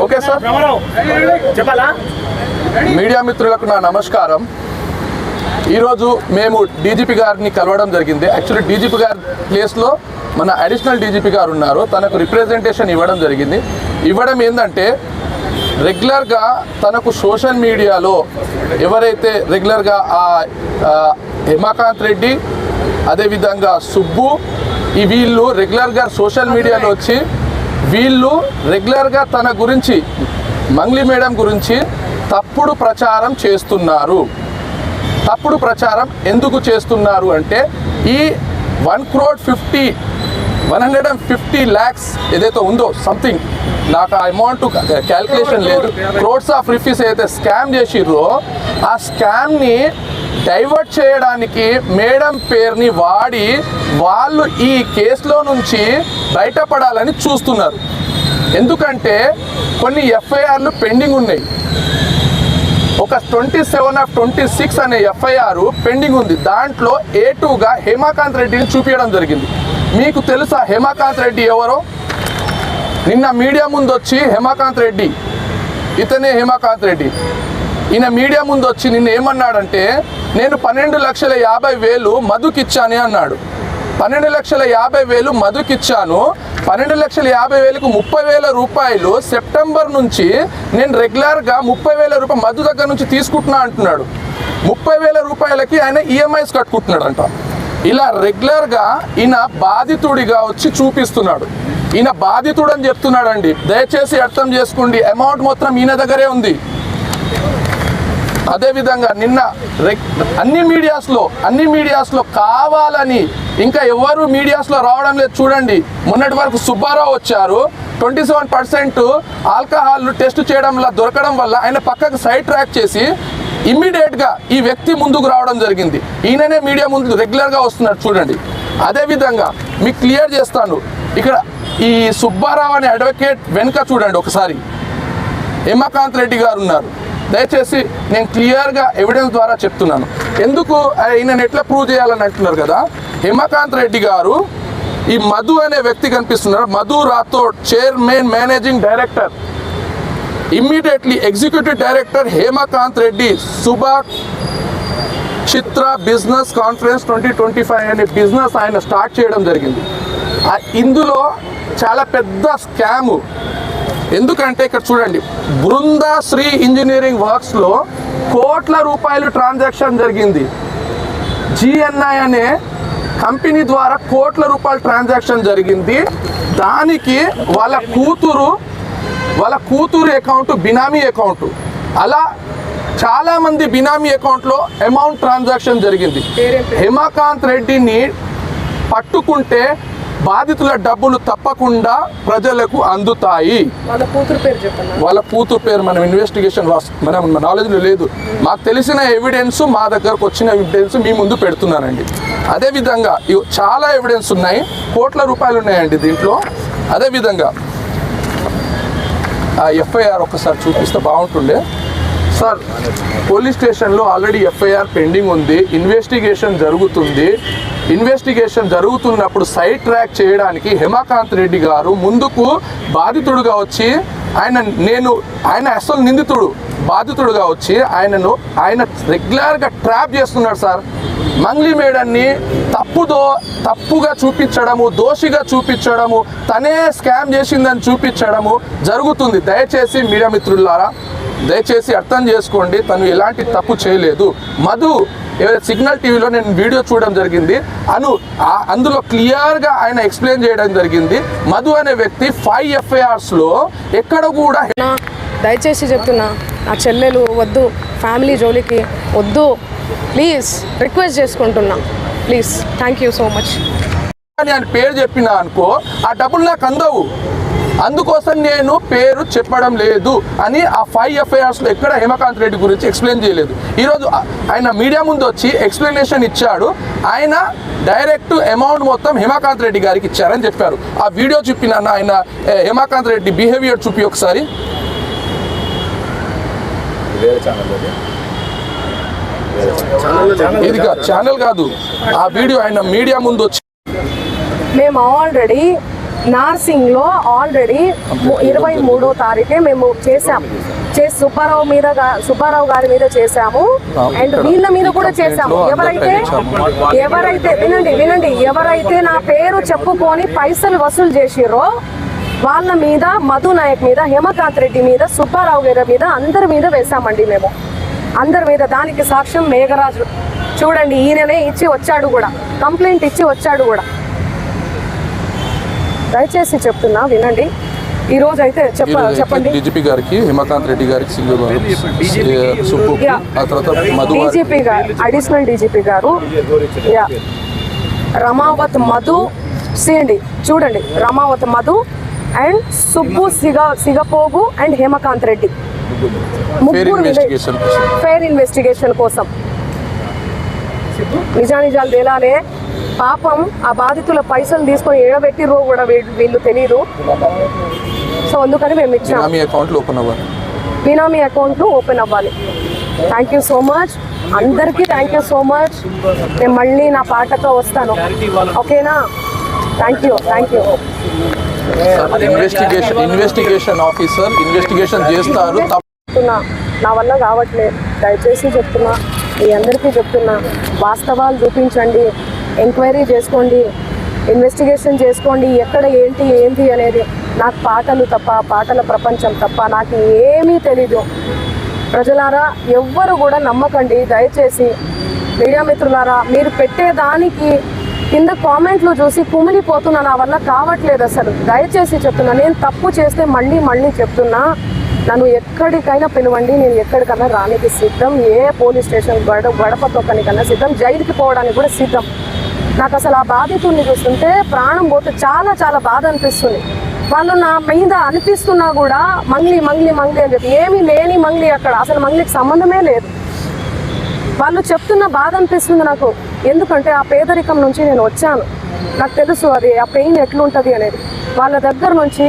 Okay sir, media మిత్రులకు నా నమస్కారం. ఈరోజు మేము డీజీపీ గారిని కలవడం జరిగింది. యాక్చువల్లీ డీజీపీ గారి ప్లేస్లో మన అడిషనల్ డీజీపీ గారు ఉన్నారు, తనకు రిప్రజెంటేషన్ ఇవ్వడం జరిగింది. ఇవ్వడం ఏంటంటే రెగ్యులర్గా తనకు సోషల్ మీడియాలో ఎవరైతే రెగ్యులర్గా హేమాకాంత్ రెడ్డి అదేవిధంగా సుబ్బు వీళ్ళు రెగ్యులర్గా సోషల్ మీడియాలో వచ్చి వీళ్ళు రెగ్యులర్గా తన గురించి మంగ్లీ మేడం గురించి తప్పుడు ప్రచారం చేస్తున్నారు. తప్పుడు ప్రచారం ఎందుకు చేస్తున్నారు అంటే ఈ 150 lakhs ఏదైతే ఉందో సంథింగ్, నాకు ఆ అమౌంట్ క్యాల్కులేషన్ లేదు, క్రోడ్స్ ఆఫ్ రూపీస్ ఏదైతే స్కామ్ చేసిర్రో ఆ స్కామ్ని డైవర్ట్ చేయడానికి మేడం పేరుని వాడి వాళ్ళు ఈ కేసులో నుంచి బయటపడాలని చూస్తున్నారు. ఎందుకంటే కొన్ని ఎఫ్ఐఆర్లు పెండింగ్ ఉన్నాయి. ఒక 27/26 అనే ఎఫ్ఐఆర్ పెండింగ్ ఉంది. దాంట్లో A2గా హేమాకాంత్ రెడ్డిని చూపించడం జరిగింది. మీకు తెలుసా హేమాకాంత్ రెడ్డి ఎవరో? నిన్న మీడియా ముందు వచ్చి హేమాకాంత్ రెడ్డి, ఇతనే హేమాకాంత్ రెడ్డి, ఈయన మీడియా ముందు వచ్చి నిన్న ఏమన్నాడంటే నేను 12,50,000 మధుకిచ్చానే అన్నాడు. 12,50,000 మధుకిచ్చాను. 12,50,000కు 30,000 రూపాయలు సెప్టెంబర్ నుంచి నేను రెగ్యులర్గా 30,000 రూపాయలు మధు దగ్గర నుంచి తీసుకుంటున్నా అంటున్నాడు. 30,000 రూపాయలకి ఆయన ఈఎంఐస్ కట్టుకుంటున్నాడు అంట. ఇలా రెగ్యులర్గా ఈయన బాధితుడిగా వచ్చి చూపిస్తున్నాడు. ఈయన బాధితుడు అని చెప్తున్నాడండి. దయచేసి అర్థం చేసుకోండి, అమౌంట్ మొత్తం ఈయన దగ్గరే ఉంది. అదేవిధంగా నిన్న అన్ని మీడియాస్లో కావాలని, ఇంకా ఎవరు మీడియాస్లో రావడం లేదు చూడండి. మొన్నటి వరకు సుబ్బారావు వచ్చారు, 27% ఆల్కహాల్ టెస్ట్ చేయడం వల్ల దొరకడం వల్ల ఆయన పక్కకు సైడ్ ట్రాక్ చేసి ఇమ్మీడియట్గా ఈ వ్యక్తి ముందుకు రావడం జరిగింది. ఈయననే మీడియా ముందు రెగ్యులర్గా వస్తున్నారు చూడండి. అదేవిధంగా మీకు క్లియర్ చేస్తాను, ఇక్కడ ఈ సుబ్బారావు అనే అడ్వకేట్ వెనుక చూడండి ఒకసారి హేమాకాంత్ రెడ్డి గారు ఉన్నారు. దయచేసి నేను క్లియర్గా ఎవిడెన్స్ ద్వారా చెప్తున్నాను. ఎందుకు ఈయనను ఎట్లా ప్రూవ్ చేయాలని అంటున్నారు కదా. హేమాకాంత్ రెడ్డి గారు ఈ మధు అనే వ్యక్తి కనిపిస్తున్నారు, Madhu Rathod, chairman managing director, immediately executive director Hemakanth Reddy Subhash Chitra business conference 2025 అనే బిజినెస్ ఆయన స్టార్ట్ చేయడం జరిగింది. ఇందులో చాలా పెద్ద స్కాము. ఎందుకంటే ఇక్కడ చూడండి, బృందాశ్రీ ఇంజనీరింగ్ వర్క్స్లో కోట్ల రూపాయలు ట్రాన్సాక్షన్ జరిగింది. GNI అనే కంపెనీ ద్వారా కోట్ల రూపాయల ట్రాన్సాక్షన్ జరిగింది. దానికి వాళ్ళ కూతురు అకౌంట్ బినామీ అకౌంట్, అలా చాలామంది బినామీ అకౌంట్లో అమౌంట్ ట్రాన్సాక్షన్ జరిగింది. హేమాకాంత్ రెడ్డిని పట్టుకుంటే బాధితుల డబ్బులు తప్పకుండా ప్రజలకు అందుతాయి. వాళ్ళ కూతురు పేరు మనం ఇన్వెస్టిగేషన్ మనం నాలెడ్జ్లో లేదు. మాకు తెలిసిన ఎవిడెన్స్, మా దగ్గరకు వచ్చిన ఎవిడెన్స్ మీ ముందు పెడుతున్నానండి. అదేవిధంగా చాలా ఎవిడెన్స్ ఉన్నాయి, కోట్ల రూపాయలు ఉన్నాయండి దీంట్లో. అదేవిధంగా ఆ ఎఫ్ఐఆర్ ఒకసారి చూపిస్తే బాగుంటుండే సార్. పోలీస్ స్టేషన్లో ఆల్రెడీ ఎఫ్ఐఆర్ పెండింగ్ ఉంది, ఇన్వెస్టిగేషన్ జరుగుతుంది. ఇన్వెస్టిగేషన్ జరుగుతున్నప్పుడు సైడ్ ట్రాక్ చేయడానికి హేమాకాంత్ రెడ్డి గారు ముందుకు బాధితుడుగా వచ్చి ఆయన అసలు నిందితుడు బాధితుడుగా వచ్చి ఆయన రెగ్యులర్గా ట్రాప్ చేస్తున్నాడు సార్. మంగ్లీ మేడన్ని తప్పుగా చూపించడము, దోషిగా చూపించడము, తనే స్కామ్ చేసిందని చూపించడము జరుగుతుంది. దయచేసి మీడియా మిత్రులారా దయచేసి అర్థం చేసుకోండి, తను ఎలాంటి తప్పు చేయలేదు. మధు సిగ్నల్ టీవీలో నేను వీడియో చూడడం జరిగింది, అందులో క్లియర్గా ఆయన ఎక్స్ప్లెయిన్ చేయడం జరిగింది. మధు అనే వ్యక్తి 5 FIRsలో ఎక్కడ కూడా. దయచేసి చెప్తున్నా, నా చెల్లెలు వద్దు, ఫ్యామిలీ జోలికి వద్దు, ప్లీజ్ రిక్వెస్ట్ చేసుకుంటున్నా, please. Thank you so much అని ఆయన పేరు చెప్పినా అనుకో, ఆ డబ్బులు నాకు అందవు. అందుకోసం నేను పేరు చెప్పడం లేదు అని ఆ 5 FIRsలో ఎక్కడ హేమాకాంత్ రెడ్డి గురించి ఎక్స్ప్లెయిన్ చేయలేదు. ఈరోజు ఆయన మీడియా ముందు వచ్చి ఎక్స్ప్లెనేషన్ ఇచ్చాడు. ఆయన డైరెక్ట్ అమౌంట్ మొత్తం హేమాకాంత్ రెడ్డి గారికి ఇచ్చారని చెప్పారు. ఆ వీడియో చూపిన ఆయన హేమాకాంత్ రెడ్డి బిహేవియర్ చూపి ఒకసారి. ఇది ఛానల్ కాదు, ఆ వీడియో ఆయన మీడియా ముందు వచ్చి మేము ఆల్రెడీ నార్సింగ్లో ఆల్రెడీ 23వ తారీఖే మేము చేసాం. సుబ్బారావు గారి మీద చేశాము అండ్ వీళ్ళ మీద కూడా చేశాము. ఎవరైతే వినండి ఎవరైతే నా పేరు చెప్పుకొని పైసలు వసూలు చేసిర్రో వాళ్ళ మీద, మధు నాయక్ మీద, హేమకాంత్ రెడ్డి మీద, సుబ్బారావు గారి మీద, అందరి మీద వేశామండి మేము. అందరి మీద. దానికి సాక్ష్యం మేఘరాజు. చూడండి, ఈయననే ఇచ్చి వచ్చాడు కూడా, కంప్లైంట్ ఇచ్చి వచ్చాడు కూడా. దయచేసి చెప్తున్నా వినండి. ఈ రోజు అయితే చెప్పండి. డీజీపీ గారికి, హేమకాంత్ రెడ్డి గారికి, డీజీపీ గారు, అడిషనల్ డీజీపీ గారు, రమావత్ మధు, చూడండి రమావత్ మధు అండ్ సుబ్బు సిగపోగు అండ్ హేమకాంత్ రెడ్డి, ముగ్గురు ఫెయిర్ ఇన్వెస్టిగేషన్ కోసం. నిజానిజాలు తేలాలే. పాపం ఆ బాధితుల పైసలు తీసుకొని ఏడబెట్టిరో కూడా వీళ్ళు తెలియదు. సో అందుకని మేము ఇచ్చాము. బినామీ అకౌంట్లు ఓపెన్ అవ్వాలి. థ్యాంక్ యూ సో మచ్ అందరికీ. Thank you so much. నేను మళ్ళీ నా పాటతో వస్తాను, ఓకేనా? Thank you. Investigation officer investigation చేస్తారు. నా వల్ల కావట్లేదు. దయచేసి చెప్తున్నా, మీ అందరికీ చెప్తున్నా, వాస్తవాలు చూపించండి, ఎంక్వైరీ చేసుకోండి, ఇన్వెస్టిగేషన్ చేసుకోండి. ఎక్కడ ఏంటి అనేది. నాకు పాటలు తప్ప, పాటల ప్రపంచం తప్ప నాకు ఏమీ తెలీదు. ప్రజలారా ఎవ్వరు కూడా నమ్మకండి దయచేసి. మీడియా మిత్రులారా, మీరు పెట్టేదానికి కింద కామెంట్లు చూసి కుమిలిపోతున్నా. నా వల్ల కావట్లేదు అసలు. దయచేసి చెప్తున్నా, నేను తప్పు చేస్తే మళ్ళీ చెప్తున్నా, నన్ను ఎక్కడికైనా పిలవండి, నేను ఎక్కడికన్నా రానికి సిద్ధం. ఏ పోలీస్ స్టేషన్ గడప తొక్కనికన్నా సిద్ధం, జైలుకి పోవడానికి కూడా సిద్ధం. నాకు అసలు ఆ బాధితుల్ని చూస్తుంటే ప్రాణం పోతే చాలా బాధ అనిపిస్తుంది. వాళ్ళు నా మీద అనిపిస్తున్నా కూడా మంగ్లీ అని చెప్పి, ఏమీ లేని మంగ్లీ అక్కడ, అసలు మంగ్లీకి సంబంధమే లేదు. వాళ్ళు చెప్తున్న బాధ అనిపిస్తుంది నాకు. ఎందుకంటే ఆ పేదరికం నుంచి నేను వచ్చాను, నాకు తెలుసు అది ఆ పెయిన్ ఎట్లుంటుంది అనేది. వాళ్ళ దగ్గర నుంచి